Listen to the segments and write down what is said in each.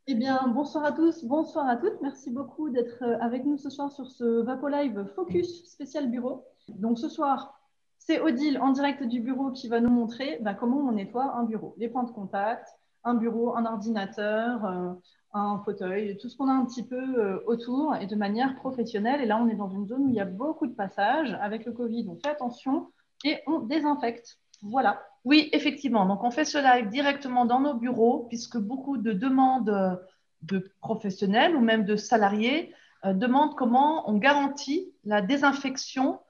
Eh bien, bonsoir à tous, bonsoir à toutes. Merci beaucoup d'être avec nous ce soir sur ce VapoLive Focus spécial bureau. Donc ce soir, c'est Odile en direct du bureau qui va nous montrer comment on nettoie un bureau. Les points de contact, un bureau, un ordinateur, un fauteuil, tout ce qu'on a un petit peu autour et de manière professionnelle. Et là, on est dans une zone où il y a beaucoup de passages. Avec le Covid, on fait attention et on désinfecte. Voilà. Oui, effectivement. Donc, on fait ce live directement dans nos bureaux puisque beaucoup de demandes de professionnels ou même de salariés demandent comment on garantit la désinfection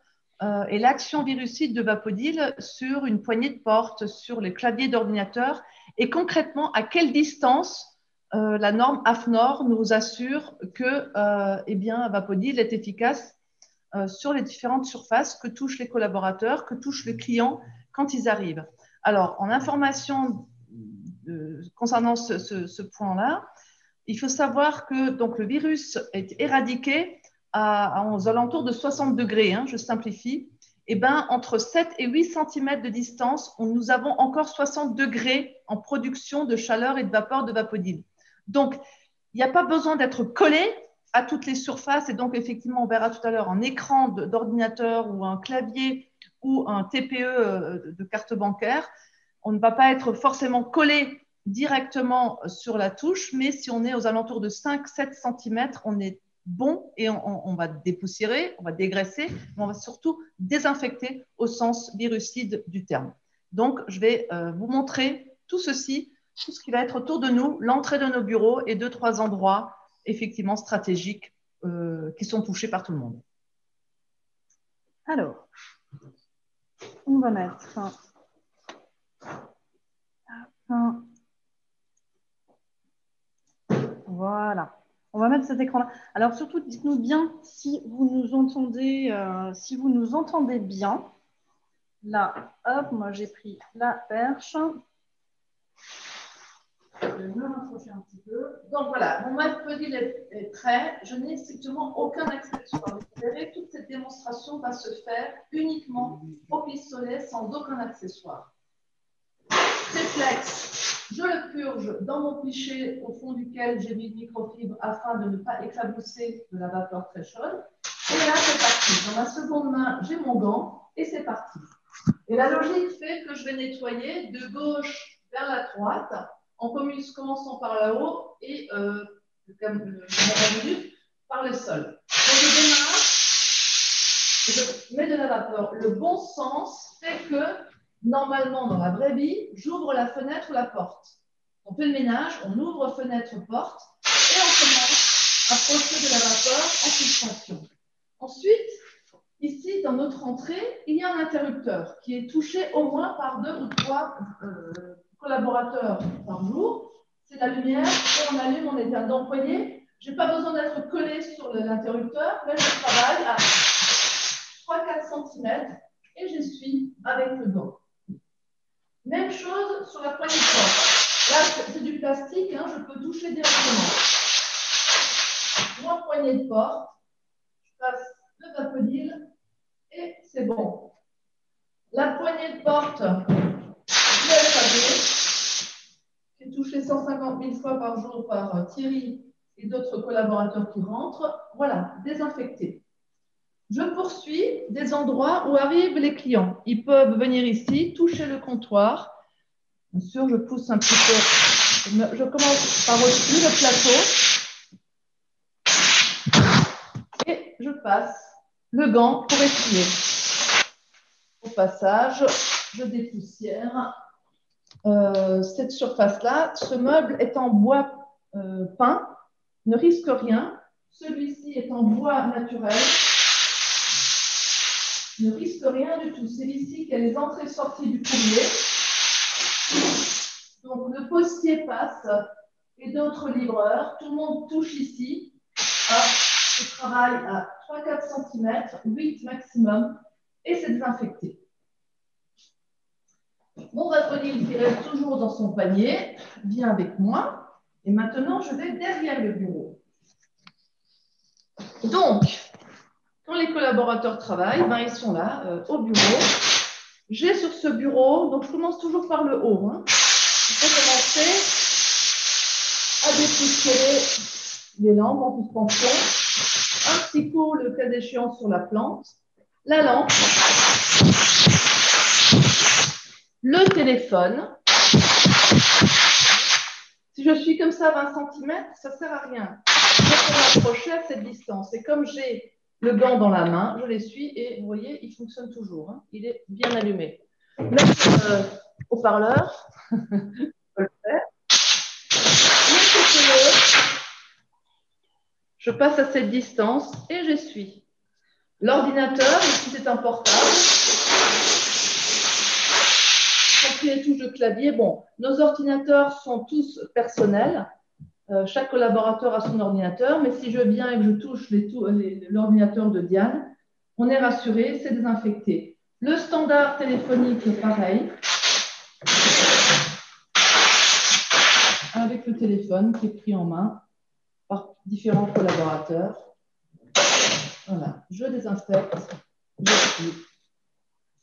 et l'action virucide de Vapodil sur une poignée de porte, sur les claviers d'ordinateur et concrètement à quelle distance la norme AFNOR nous assure que Vapodil est efficace sur les différentes surfaces que touchent les collaborateurs, que touchent les clients quand ils arrivent. Alors, en information concernant ce point-là, il faut savoir que donc, le virus est éradiqué aux alentours de 60 degrés, je simplifie. Et entre 7 et 8 cm de distance, nous avons encore 60 degrés en production de chaleur et de vapeur de Vapodil. Donc, il n'y a pas besoin d'être collé à toutes les surfaces. Et donc, effectivement, on verra tout à l'heure un écran d'ordinateur ou un clavier ou un TPE de carte bancaire. On ne va pas être forcément collé directement sur la touche, mais si on est aux alentours de 5-7 cm, on est bon et on va dépoussiérer, on va dégraisser, mais on va surtout désinfecter au sens virucide du terme. Donc, je vais vous montrer tout ceci, tout ce qui va être autour de nous, l'entrée de nos bureaux et 2-3 endroits effectivement stratégiques qui sont touchés par tout le monde. Alors, on va mettre voilà. On va mettre cet écran-là. Alors surtout, dites-nous bien si vous nous entendez, bien. Là, hop, moi j'ai pris la perche. Je vais me rapprocher un petit peu. Donc voilà, mon Vapodil est prêt. Je n'ai strictement aucun accessoire. Vous verrez, toute cette démonstration va se faire uniquement au pistolet sans aucun accessoire. Réflexe, je le purge dans mon pichet au fond duquel j'ai mis une microfibre afin de ne pas éclabousser de la vapeur très chaude. Et là, c'est parti. Dans ma seconde main, j'ai mon gant et c'est parti. Et la logique fait que je vais nettoyer de gauche vers la droite en commençant par là haut et par le sol. Donc je démarre, je mets de la vapeur. Le bon sens fait que normalement, dans la vraie vie, j'ouvre la fenêtre ou la porte. On fait le ménage, on ouvre fenêtre, porte et on commence à poser de la vapeur en filtration. Ensuite, ici, dans notre entrée, il y a un interrupteur qui est touché au moins par 2 ou 3 collaborateurs par jour. C'est la lumière et on allume, on éteint. Donc, vous voyez, je n'ai pas besoin d'être collé sur l'interrupteur, mais je travaille à 3-4 cm et j'essuie avec le gant. Même chose sur la poignée de porte. Là, c'est du plastique, je peux toucher directement. Moi, poignée de porte, je passe le Vapodil et c'est bon. La poignée de porte, je l'ai savée. J'ai touché 150 000 fois par jour par Thierry et d'autres collaborateurs qui rentrent. Voilà, désinfecté. Je poursuis des endroits où arrivent les clients. Ils peuvent venir ici, toucher le comptoir. Bien sûr, je pousse un petit peu. Je commence par au-dessus le plateau. Et je passe le gant pour essuyer. Au passage, je dépoussière cette surface-là. Ce meuble est en bois peint, ne risque rien. Celui-ci est en bois naturel, ne risque rien du tout. C'est ici qu'il y a les entrées-sorties du courrier. Donc, le postier passe et d'autres livreurs. Tout le monde touche ici. Je travaille à 3-4 cm, 8 maximum, et c'est désinfecté. Mon Vapodil qui reste toujours dans son panier vient avec moi. Et maintenant, je vais derrière le bureau. Donc, quand les collaborateurs travaillent, ils sont là, au bureau. J'ai sur ce bureau, donc je commence toujours par le haut. Il faut commencer à dépoussiérer les lampes en suspension. Un petit coup, le cas échéant, sur la plante. La lampe. Le téléphone. Si je suis comme ça à 20 cm, ça ne sert à rien. Je vais m'approcher à cette distance. Et comme j'ai le gant dans la main, je l'essuie et vous voyez, il fonctionne toujours. Hein. Il est bien allumé. Le haut-parleur, on peut le faire. Je passe à cette distance et j'essuie. L'ordinateur, ici c'est un portable. Les touches de clavier. Bon, nos ordinateurs sont tous personnels. Chaque collaborateur a son ordinateur, mais si je viens et que je touche l'ordinateur de Diane, on est rassuré, c'est désinfecté. Le standard téléphonique, pareil, avec le téléphone qui est pris en main par différents collaborateurs. Voilà, je désinfecte, j'essuie,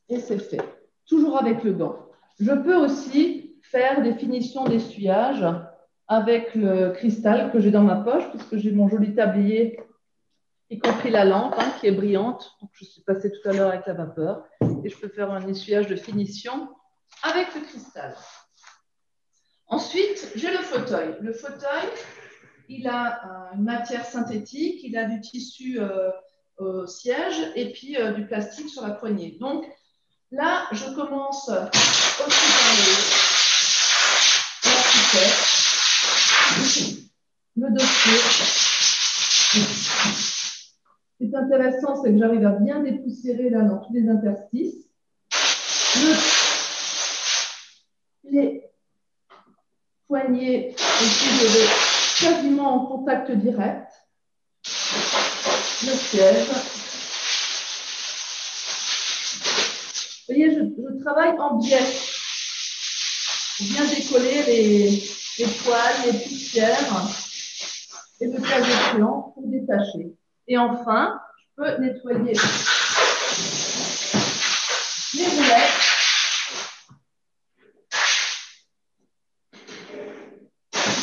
et c'est fait. Toujours avec le gant. Je peux aussi faire des finitions d'essuyage avec le cristal que j'ai dans ma poche, puisque j'ai mon joli tablier, y compris la lampe qui est brillante. Donc, je suis passée tout à l'heure avec la vapeur. Et je peux faire un essuyage de finition avec le cristal. Ensuite, j'ai le fauteuil. Le fauteuil, il a une matière synthétique, il a du tissu au siège et puis du plastique sur la poignée. Donc, là, je commence aussi par le dossier. Ce qui est intéressant, c'est que j'arrive à bien dépoussiérer là dans tous les interstices. Les poignets, ici, je vais quasiment en contact direct. Le siège. Vous voyez, je travaille en biais. Pour bien décoller les poils, les poussières et le cas échéant pour détacher. Et enfin, je peux nettoyer les roulettes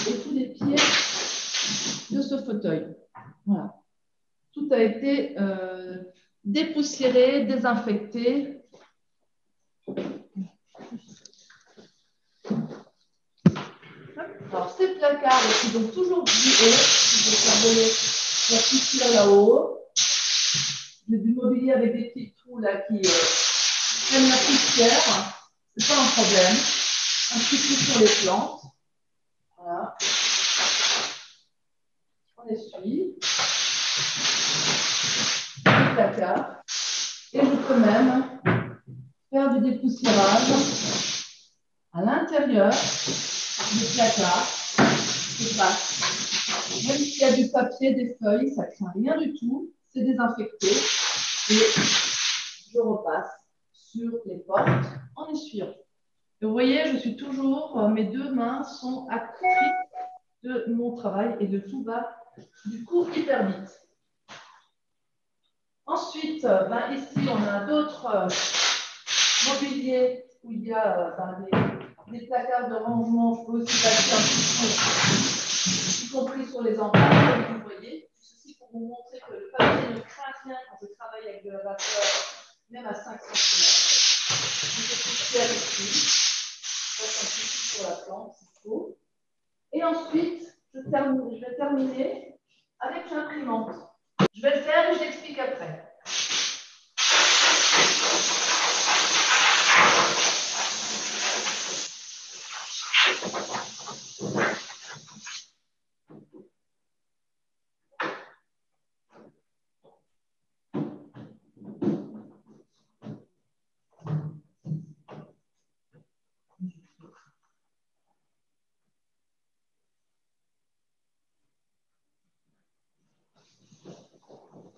et tous les pieds de ce fauteuil. Voilà. Tout a été dépoussiéré, désinfecté. Alors, ces placards qui sont toujours du haut, je vais faire voler la poussière là-haut. J'ai du mobilier avec des petits trous là qui prennent la poussière. Ce n'est pas un problème. Un petit coup sur les plantes. Voilà. On essuie. Les placards. Et je peux même faire du dépoussiérage à l'intérieur des placards. Je passe. Même s'il y a du papier, des feuilles, ça ne craint rien du tout. C'est désinfecté. Et je repasse sur les portes en essuyant. Et vous voyez, je suis toujours, mes deux mains sont actrices de mon travail et de tout va du coup hyper vite. Ensuite, ici, on a d'autres mobiliers où il y a des placards de rangement. Je peux aussi passer un petit peu, y compris sur les empreintes, comme vous voyez. Ceci pour vous montrer que le papier ne craint rien quand je travaille avec de la vapeur, même à 5 cm. Je peux pousser avec lui. Je passe un petit peu sur la plante, s'il faut. Et ensuite, je vais terminer avec l'imprimante. Je vais le faire et je l'explique après.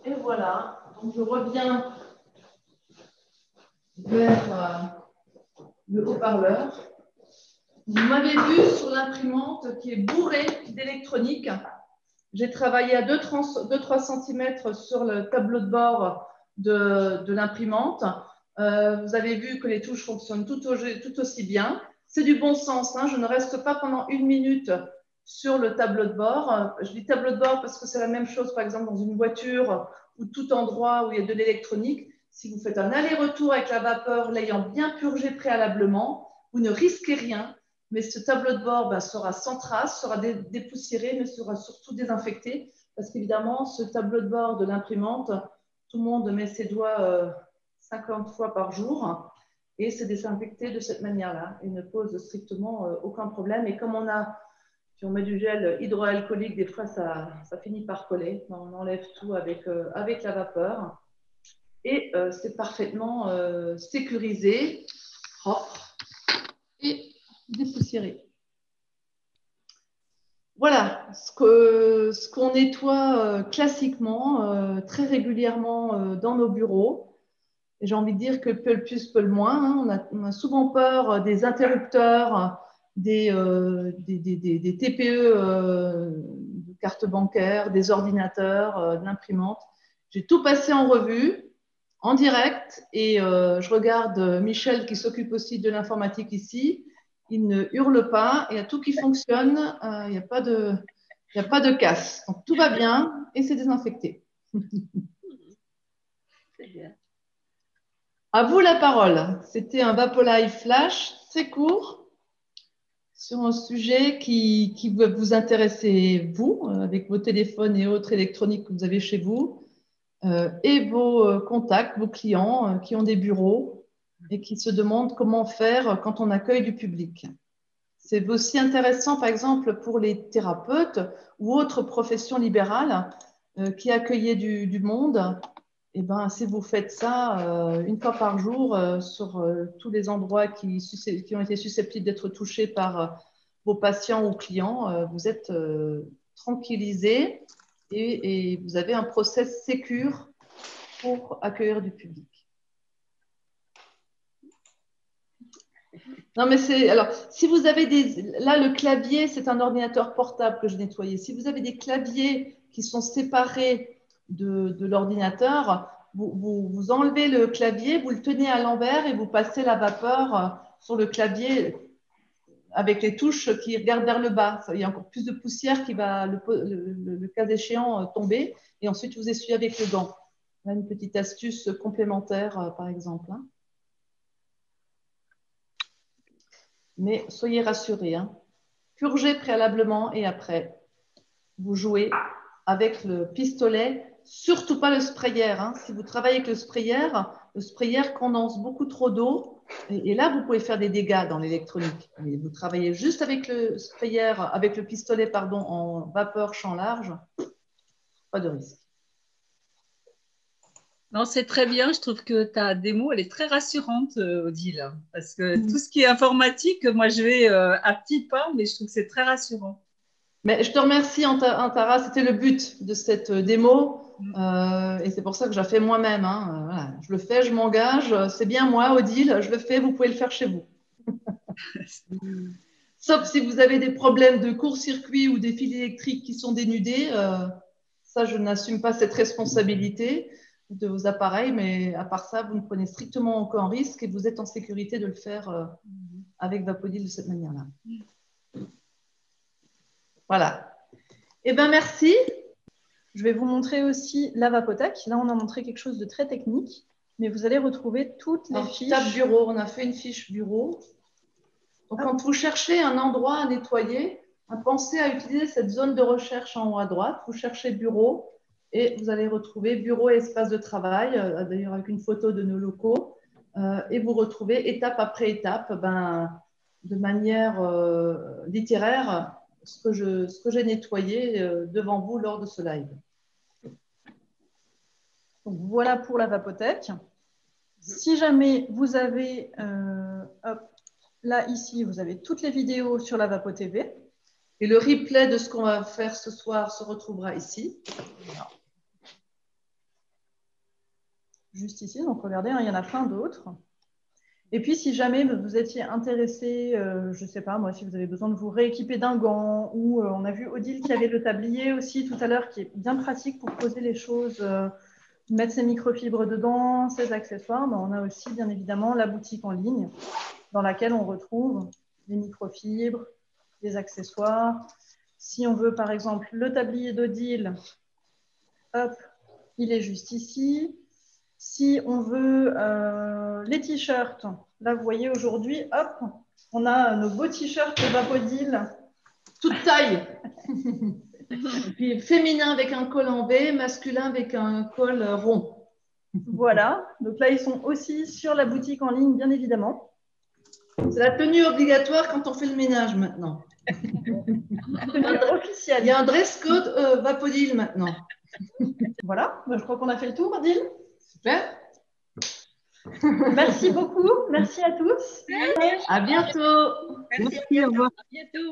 Et voilà, donc je reviens vers le haut-parleur. Vous m'avez vu sur l'imprimante qui est bourrée d'électronique. J'ai travaillé à 2-3 cm sur le tableau de bord de l'imprimante. Vous avez vu que les touches fonctionnent tout aussi bien. C'est du bon sens, hein. Je ne reste pas pendant 1 minute sur le tableau de bord. Je dis tableau de bord parce que c'est la même chose, par exemple, dans une voiture ou tout endroit où il y a de l'électronique. Si vous faites un aller-retour avec la vapeur, l'ayant bien purgé préalablement, vous ne risquez rien. Mais ce tableau de bord sera sans trace, sera dépoussiéré, mais sera surtout désinfecté. Parce qu'évidemment, ce tableau de bord de l'imprimante, tout le monde met ses doigts 50 fois par jour et c'est désinfecté de cette manière-là. Il ne pose strictement aucun problème. Et comme si on met du gel hydroalcoolique, des fois ça finit par coller. On enlève tout avec la vapeur. Et c'est parfaitement sécurisé, propre et dépoussiéré. Voilà ce qu'on nettoie classiquement, très régulièrement dans nos bureaux. Et j'ai envie de dire que peu le plus, peu le moins. Hein. On a souvent peur des interrupteurs, des TPE de cartes bancaires, des ordinateurs, de l'imprimante. J'ai tout passé en revue, en direct, et je regarde Michel qui s'occupe aussi de l'informatique ici. Il ne hurle pas, il y a tout qui fonctionne, il n'y a pas de casse. Donc tout va bien et c'est désinfecté. C'est bien. À vous la parole. C'était un VapoLive Flash très court sur un sujet qui va vous intéresser, vous, avec vos téléphones et autres électroniques que vous avez chez vous, et vos contacts, vos clients qui ont des bureaux et qui se demandent comment faire quand on accueille du public. C'est aussi intéressant, par exemple, pour les thérapeutes ou autres professions libérales qui accueillaient du monde. Eh ben, si vous faites ça une fois par jour sur tous les endroits qui ont été susceptibles d'être touchés par vos patients ou clients, vous êtes tranquillisé et vous avez un process sécure pour accueillir du public. Non, mais alors, si vous avez là, le clavier, c'est un ordinateur portable que je nettoyais. Si vous avez des claviers qui sont séparés de l'ordinateur, vous enlevez le clavier, vous le tenez à l'envers et vous passez la vapeur sur le clavier avec les touches qui regardent vers le bas. Il y a encore plus de poussière qui va, le cas échéant, tomber. Et ensuite, vous essuyez avec le gant. Là, une petite astuce complémentaire, par exemple. Hein. Mais soyez rassurés, hein. Purgez préalablement et après, vous jouez avec le pistolet, surtout pas le sprayer. Hein. Si vous travaillez avec le sprayer condense beaucoup trop d'eau et là, vous pouvez faire des dégâts dans l'électronique. Mais vous travaillez juste avec le sprayer, avec le pistolet, pardon, en vapeur champ large, pas de risque. Non, c'est très bien. Je trouve que ta démo, elle est très rassurante, Odile. Parce que tout ce qui est informatique, moi, je vais à petits pas, mais je trouve que c'est très rassurant. Mais je te remercie, Antara. C'était le but de cette démo. Et c'est pour ça que je la fais moi-même. Hein. Voilà. Je le fais, je m'engage. C'est bien moi, Odile. Je le fais, vous pouvez le faire chez vous. Sauf si vous avez des problèmes de court-circuit ou des fils électriques qui sont dénudés. Ça, je n'assume pas cette responsabilité de vos appareils, mais à part ça, vous ne prenez strictement aucun risque et vous êtes en sécurité de le faire avec Vapodil de cette manière-là. Voilà. Eh bien, merci. Je vais vous montrer aussi la Vapotech. Là, on a montré quelque chose de très technique, mais vous allez retrouver toutes les fiches. Table bureau, on a fait une fiche bureau. Donc, quand vous cherchez un endroit à nettoyer, pensez à utiliser cette zone de recherche en haut à droite. Vous cherchez bureau et vous allez retrouver bureau et espace de travail, d'ailleurs avec une photo de nos locaux. Et vous retrouvez étape après étape, de manière littéraire, ce que j'ai nettoyé devant vous lors de ce live. Donc, voilà pour la Vapotech. Si jamais vous avez, là, ici, vous avez toutes les vidéos sur la Vapo TV. Et le replay de ce qu'on va faire ce soir se retrouvera ici. Voilà. Juste ici, donc regardez, hein, il y en a plein d'autres. Et puis, si jamais vous étiez intéressé, je ne sais pas, moi, si vous avez besoin de vous rééquiper d'un gant, ou on a vu Odile qui avait le tablier aussi tout à l'heure, qui est bien pratique pour poser les choses, mettre ses microfibres dedans, ses accessoires. On a aussi, bien évidemment, la boutique en ligne, dans laquelle on retrouve les microfibres, les accessoires. Si on veut, par exemple, le tablier d'Odile, hop, il est juste ici. Si on veut les t-shirts, là, vous voyez, aujourd'hui, hop, on a nos beaux t-shirts Vapodil. Toute taille. Puis féminin avec un col en V, masculin avec un col rond. Voilà, donc là, ils sont aussi sur la boutique en ligne, bien évidemment. C'est la tenue obligatoire quand on fait le ménage maintenant. Tenue officielle. Il y a un dress code Vapodil maintenant. Voilà, je crois qu'on a fait le tour, Odile. Super. Merci beaucoup, merci à tous. À bientôt. Merci, au revoir. À bientôt.